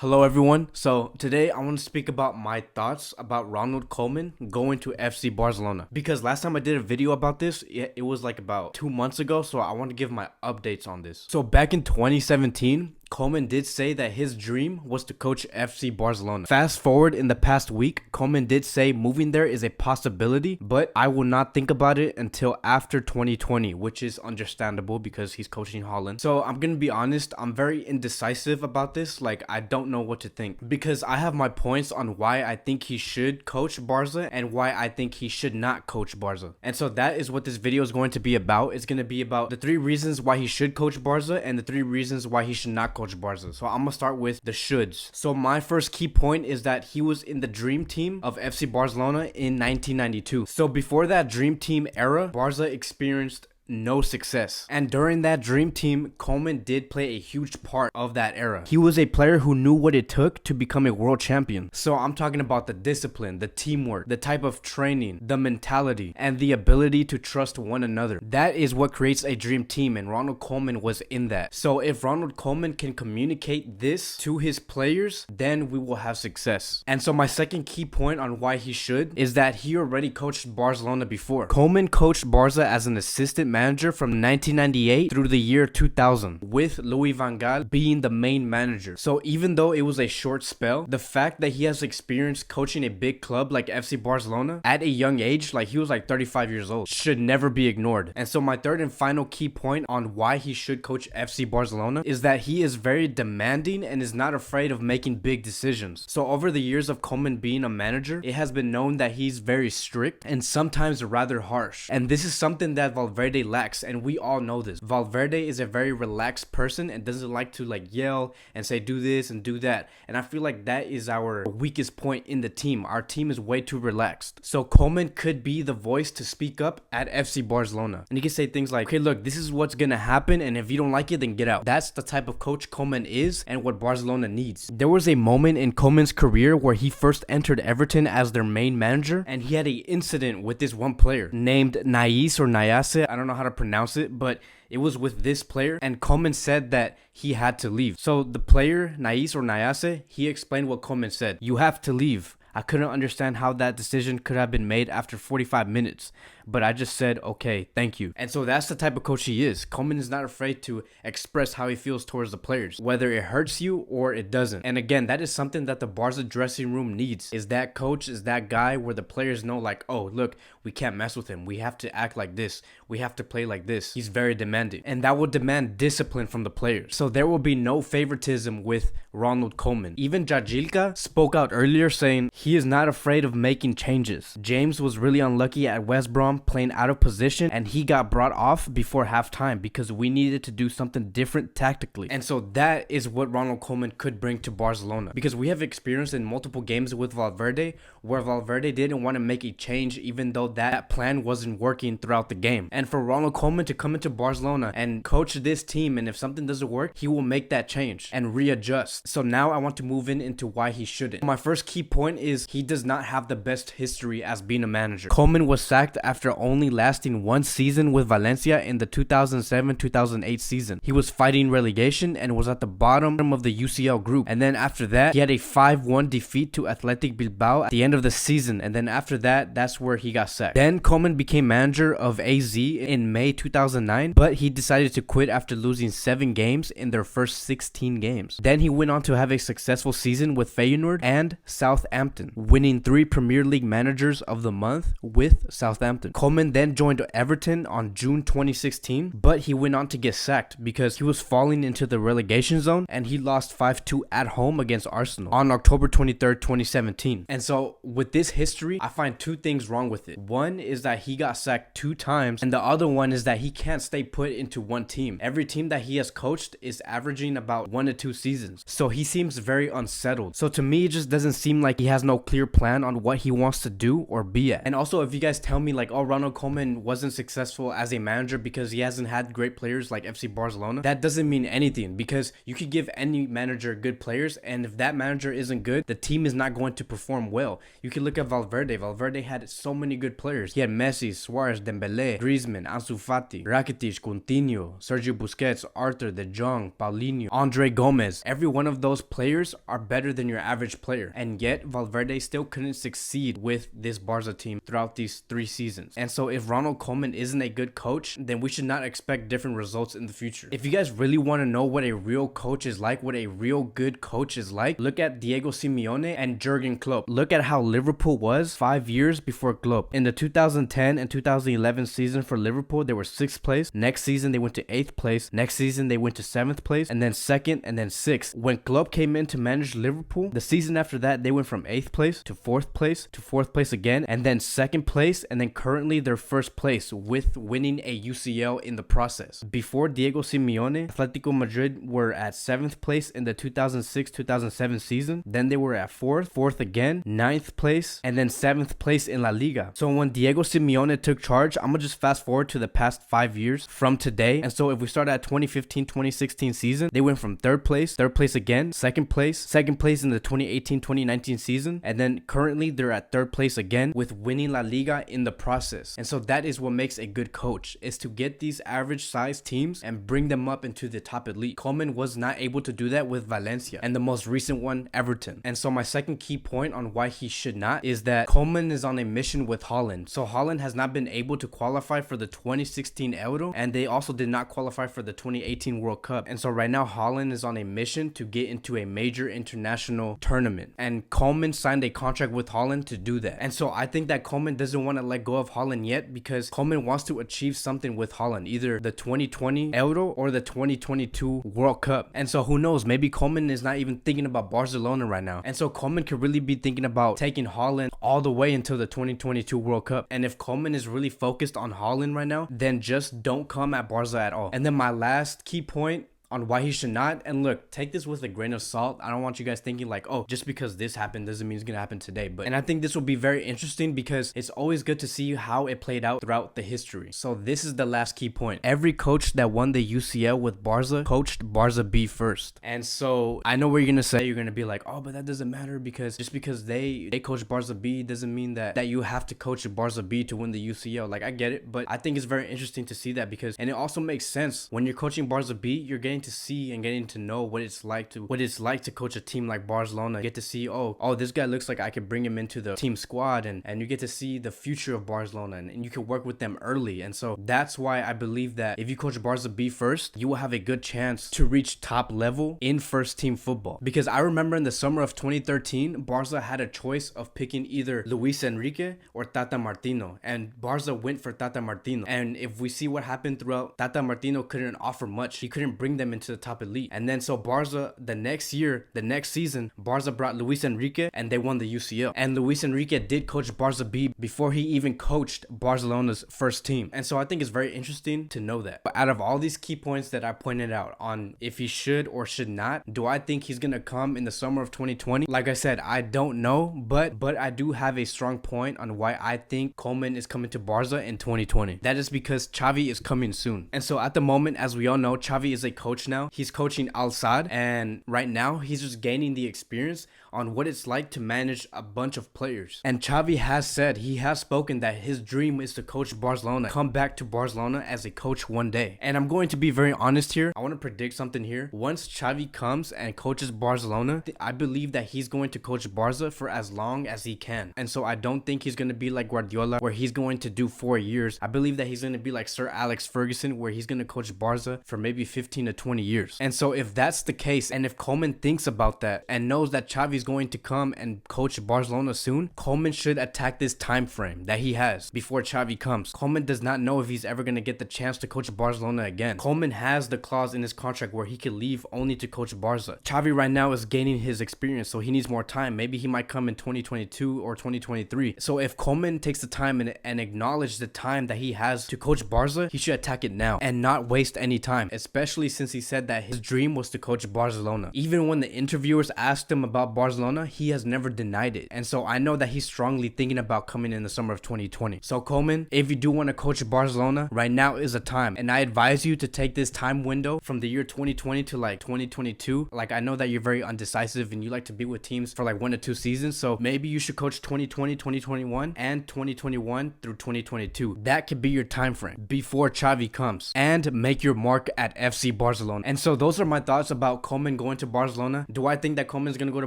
Hello everyone. So today I want to speak about my thoughts about Ronald Koeman going to FC Barcelona. Because last time I did a video about this, it was like about 2 months ago, so I want to give my updates on this. So back in 2017, Koeman did say that his dream was to coach FC Barcelona. Fast forward in the past week, Koeman did say moving there is a possibility, but I will not think about it until after 2020, which is understandable because he's coaching Holland. So I'm gonna be honest, I'm very indecisive about this. Like, I don't know what to think because I have my points on why I think he should coach Barca and why I think he should not coach Barca. And so that is what this video is going to be about. It's going to be about the 3 reasons why he should coach Barca and the 3 reasons why he should not coach Barca. So I'm gonna start with the shoulds. So my first key point is that he was in the dream team of FC Barcelona in 1992. So before that dream team era, Barca experienced no success. And during that dream team, Koeman did play a huge part of that era. He was a player who knew what it took to become a world champion. So I'm talking about the discipline, the teamwork, the type of training, the mentality, and the ability to trust one another. That is what creates a dream team, and Ronald Koeman was in that. So if Ronald Koeman can communicate this to his players, then we will have success. And so my second key point on why he should is that he already coached Barcelona before. Koeman coached Barca as an assistant manager from 1998 through the year 2000, with Louis van Gaal being the main manager. So even though it was a short spell, the fact that he has experience coaching a big club like FC Barcelona at a young age, like he was like 35 years old, should never be ignored. And so my third and final key point on why he should coach FC Barcelona is that he is very demanding and is not afraid of making big decisions. So over the years of Koeman being a manager, it has been known that he's very strict and sometimes rather harsh. And this is something that Valverde lacks, and we all know this. Valverde is a very relaxed person and doesn't like to like yell and say do this and do that, and I feel like that is our weakest point in the team. Our team is way too relaxed. So Koeman could be the voice to speak up at FC Barcelona, and he can say things like, okay, look, this is what's gonna happen, and if you don't like it, then get out. That's the type of coach Koeman is and what Barcelona needs. There was a moment in Koeman's career where he first entered Everton as their main manager, and he had an incident with this one player named Nais or Nayase. I don't know how to pronounce it, but it was with this player, and Koeman said that he had to leave. So the player, Nais or Nayase, he explained what Koeman said. You have to leave. I couldn't understand how that decision could have been made after 45 minutes, but I just said, okay, thank you. And so that's the type of coach he is. Koeman is not afraid to express how he feels towards the players, whether it hurts you or it doesn't. And again, that is something that the Barca dressing room needs, is that coach, is that guy where the players know like, oh, look, we can't mess with him. We have to act like this. We have to play like this. He's very demanding, and that will demand discipline from the players. So there will be no favoritism with Ronald Koeman. Even Jajilka spoke out earlier saying he is not afraid of making changes. James was really unlucky at West Brom, playing out of position, and he got brought off before halftime because we needed to do something different tactically. And so that is what Ronald Koeman could bring to Barcelona, because we have experienced in multiple games with Valverde where Valverde didn't want to make a change even though that plan wasn't working throughout the game. And for Ronald Koeman to come into Barcelona and coach this team, and if something doesn't work, he will make that change and readjust. So now I want to move into why he shouldn't. My first key point is he does not have the best history as being a manager. Koeman was sacked after only lasting 1 season with Valencia in the 2007-2008 season. He was fighting relegation and was at the bottom of the UCL group. And then after that, he had a 5-1 defeat to Athletic Bilbao at the end of the season. And then after that, that's where he got sacked. Then Koeman became manager of AZ in May 2009, but he decided to quit after losing 7 games in their first 16 games. Then he went on to have a successful season with Feyenoord and Southampton, winning 3 Premier League Managers of the Month with Southampton. Koeman then joined Everton on June 2016, but he went on to get sacked because he was falling into the relegation zone, and he lost 5-2 at home against Arsenal on October 23rd, 2017. And so with this history, I find 2 things wrong with it. One is that he got sacked 2 times, and the other one is that he can't stay put into one team. Every team that he has coached is averaging about 1 to 2 seasons. So he seems very unsettled. So to me, it just doesn't seem like he has no clear plan on what he wants to do or be at. And also, if you guys tell me like, oh, oh, Ronald Koeman wasn't successful as a manager because he hasn't had great players like FC Barcelona, that doesn't mean anything, because you could give any manager good players, and if that manager isn't good, the team is not going to perform well. You can look at Valverde. Valverde had so many good players. He had Messi, Suarez, Dembele, Griezmann, Ansu Fati, Rakitic, Coutinho, Sergio Busquets, Arthur, De Jong, Paulinho, Andre Gomez. Every one of those players are better than your average player, and yet Valverde still couldn't succeed with this Barca team throughout these 3 seasons. And so if Ronald Koeman isn't a good coach, then we should not expect different results in the future. If you guys really want to know what a real coach is like, what a real good coach is like, look at Diego Simeone and Jurgen Klopp. Look at how Liverpool was 5 years before Klopp. In the 2010 and 2011 season for Liverpool, they were 6th place. Next season, they went to 8th place. Next season, they went to 7th place, and then 2nd, and then 6th. When Klopp came in to manage Liverpool, the season after that, they went from 8th place to 4th place to 4th place again, and then 2nd place, and then currently they're 1st place with winning a UCL in the process. Before Diego Simeone, Atletico Madrid were at 7th place in the 2006-2007 season. Then they were at 4th again, 9th place, and then 7th place in La Liga. So when Diego Simeone took charge, I'm gonna just fast forward to the past 5 years from today. And so if we start at 2015-2016 season, they went from 3rd place again, 2nd place in the 2018-2019 season, and then currently they're at 3rd place again with winning La Liga in the process. And so that is what makes a good coach, is to get these average sized teams and bring them up into the top elite. Koeman was not able to do that with Valencia, and the most recent one, Everton. And so my second key point on why he should not is that Koeman is on a mission with Holland. So Holland has not been able to qualify for the 2016 Euro, and they also did not qualify for the 2018 World Cup. And so right now Holland is on a mission to get into a major international tournament, and Koeman signed a contract with Holland to do that. And so I think that Koeman doesn't want to let go of Holland yet, because Koeman wants to achieve something with Holland, either the 2020 Euro or the 2022 World Cup. And so who knows, maybe Koeman is not even thinking about Barcelona right now, and so Koeman could really be thinking about taking Holland all the way until the 2022 World Cup. And if Koeman is really focused on Holland right now, then just don't come at Barca at all. And then my last key point on why he should not, and look, take this with a grain of salt. I don't want you guys thinking like, oh, just because this happened doesn't mean it's gonna happen today. And I think this will be very interesting, because it's always good to see how it played out throughout the history. So this is the last key point. Every coach that won the UCL with Barca coached Barca B first. And so I know what you're gonna say. You're gonna be like, oh, but that doesn't matter, because just because they coach Barca B doesn't mean that you have to coach Barca B to win the UCL. Like, I get it, but I think it's very interesting to see that, because, and it also makes sense when you're coaching Barca B, you're getting to see and getting to know what it's like to coach a team like Barcelona. You get to see, oh, this guy looks like I could bring him into the team squad, and you get to see the future of Barcelona, and you can work with them early. And so that's why I believe that if you coach Barca B first, you will have a good chance to reach top level in first team football. Because I remember in the summer of 2013, Barca had a choice of picking either Luis Enrique or Tata Martino, and Barca went for Tata Martino. And if we see what happened throughout, Tata Martino couldn't offer much. He couldn't bring them into the top elite. And then so Barca, the next season, Barca brought Luis Enrique, and they won the UCL. And Luis Enrique did coach Barca B before he even coached Barcelona's first team. And so I think it's very interesting to know that. But out of all these key points that I pointed out on if he should or should not, do I think he's gonna come in the summer of 2020? Like I said, I don't know, but I do have a strong point on why I think Koeman is coming to Barca in 2020. That is because Xavi is coming soon. And so at the moment, as we all know, Xavi is a coach now. He's coaching Al Sadd, and right now he's just gaining the experience on what it's like to manage a bunch of players. And Xavi has said, he has spoken that his dream is to coach Barcelona, come back to Barcelona as a coach one day. And I'm going to be very honest here. I want to predict something here. Once Xavi comes and coaches Barcelona, I believe that he's going to coach Barca for as long as he can. And so I don't think he's going to be like Guardiola, where he's going to do 4 years. I believe that he's going to be like Sir Alex Ferguson, where he's going to coach Barca for maybe 15 to 20 years. And so if that's the case, and if Koeman thinks about that and knows that Xavi is going to come and coach Barcelona soon, Koeman should attack this time frame that he has before Xavi comes. Koeman does not know if he's ever going to get the chance to coach Barcelona again. Koeman has the clause in his contract where he could leave only to coach Barca. Xavi right now is gaining his experience, so he needs more time. Maybe he might come in 2022 or 2023. So if Koeman takes the time and acknowledge the time that he has to coach Barca, he should attack it now and not waste any time, especially since since he said that his dream was to coach Barcelona. Even when the interviewers asked him about Barcelona, he has never denied it. And so I know that he's strongly thinking about coming in the summer of 2020. So Koeman, if you do want to coach Barcelona, right now is a time. And I advise you to take this time window from the year 2020 to like 2022. Like, I know that you're very undecisive and you like to be with teams for like 1 to 2 seasons. So maybe you should coach 2020, 2021 and 2021 through 2022. That could be your time frame before Xavi comes, and make your mark at FC Barcelona. And so those are my thoughts about Koeman going to Barcelona. Do I think that Koeman is going to go to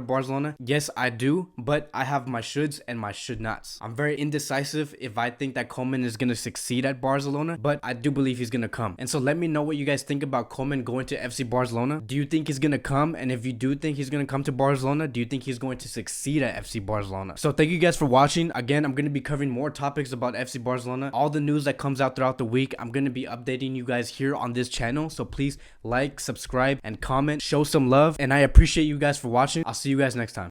Barcelona? Yes, I do, but I have my shoulds and my should nots. I'm very indecisive if I think that Koeman is going to succeed at Barcelona, but I do believe he's going to come. And so let me know what you guys think about Koeman going to FC Barcelona. Do you think he's going to come? And if you do think he's going to come to Barcelona, do you think he's going to succeed at FC Barcelona? So thank you guys for watching. Again, I'm going to be covering more topics about FC Barcelona. All the news that comes out throughout the week, I'm going to be updating you guys here on this channel. So please like, subscribe, and comment. Show some love. And I appreciate you guys for watching. I'll see you guys next time.